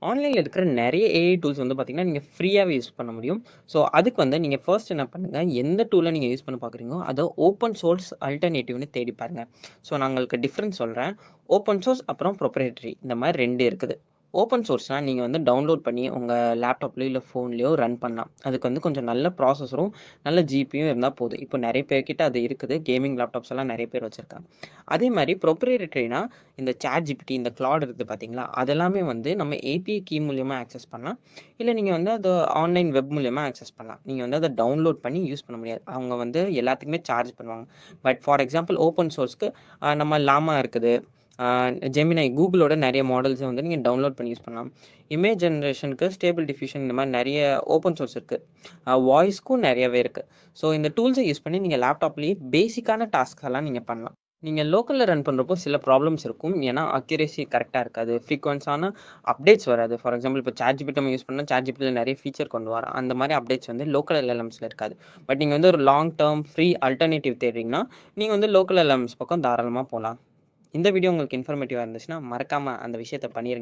ஆன்லைன்ல இருக்கிற நெறைய ஏஐ டூல்ஸ் வந்து பார்த்தீங்கன்னா, நீங்க ஃப்ரீயாவே யூஸ் பண்ண முடியும். ஸோ, அதுக்கு வந்து நீங்க ஃபர்ஸ்ட் என்ன பண்ணுங்க, எந்த டூல நீங்க யூஸ் பண்ண பார்க்குறீங்களோ, அத ஓப்பன் சோர்ஸ் அல்டர்னேட்டிவ்னு தேடி பாருங்க. ஸோ, நான் உங்களுக்கு டிஃபரன்ஸ் சொல்றேன். ஓப்பன் சோர்ஸ் அப்புறம் ப்ரொப்ரைட்டரி இந்த மாரி 2 இருக்குது. ஓப்பன் சோர்ஸ்னா நீங்க வந்து டவுன்லோட் பண்ணி உங்க லேப்டாப்லயோ இல்ல ஃபோன்லயோ ரன் பண்ணலாம். அதுக்கு வந்து கொஞ்சம் நல்ல ப்ராசஸரும், நல்ல ஜிபியும் இருந்தா போதும். இப்போ நெறைய பேர்கிட்ட அது இருக்குது. கேமிங் லேப்டாப்ஸ் எல்லாம் நெறைய பேர் வச்சிருக்காங்க. அதே மாரி ப்ரொப்ரைட்டரினா இந்த ChatGPT, இந்த Claude இருக்குது பார்த்தீங்களா? அதெல்லாமே வந்து நம்ம ஏபிஐ கீ மூலியமா ஆக்சஸ் பண்ணலாம். இல்ல நீங்க வந்து அத ஆன்லைன் வெப் மூலியமா ஆக்சஸ் பண்ணலாம். நீங்க வந்து அத டவுன்லோட் பண்ணி யூஸ் பண்ண முடியாது. அவங்க வந்து எல்லாத்துக்குமே சார்ஜ் பண்ணுவாங்க. பட் ஃபார் எக்ஸாம்பிள் ஓப்பன் சோர்ஸ்க்கு நம்ம லாமா இருக்குது. அ ஜெமினி கூகுளோட நெறைய மாடல்ஸ வந்து நீங்க டவுன்லோட் பண்ணி யூஸ் பண்ணலாம். இமேஜ் ஜெனரேஷனுக்கு ஸ்டேபிள் டிஃப்யூஷன் இந்த மாரி நெறைய ஓப்பன் சோர்ஸ் இருக்கு. வாய்ஸ்க்கும் நெறையவே இருக்கு. ஸோ இந்த டூல்ஸ யூஸ் பண்ணி நீங்க லேப்டாப்லயே பேசிக்கான டாஸ்க்ஸ் எல்லாம் நீங்க பண்ணலாம். நீங்க லோக்கல்ல ரன் பண்றப்போ சில ப்ராப்ளம்ஸ் இருக்கும். ஏன்னா, அக்யூரசி கரெக்ட்டா இருக்காது. ஃப்ரீக்வென்ஸான அப்டேட்ஸ் வராது. ஃபார் எக்ஸாம்பிள் இப்போ ChatGPT நம்ம யூஸ் பண்ணா ChatGPTல நெறைய ஃபீச்சர் கொண்டு வரான். அந்த மாரி அப்டேட்ஸ் வந்து லோக்கல் எல்எல்எம்ஸ்ல இருக்காது. பட் நீங்க வந்து ஒரு லாங் டெர்ம் ஃப்ரீ அல்டர்னேட்டிவ் தேடுறீங்கன்னா, நீங்க வந்து லோக்கல் எல்எல்எம்ஸ் பக்கம் தாராளமா போலாம். இந்த வீடியோ உங்களுக்கு இன்ஃபர்மேட்டிவா இருந்துச்சுன்னா, மறக்காம அந்த விஷயத்த பண்ணிருங்க.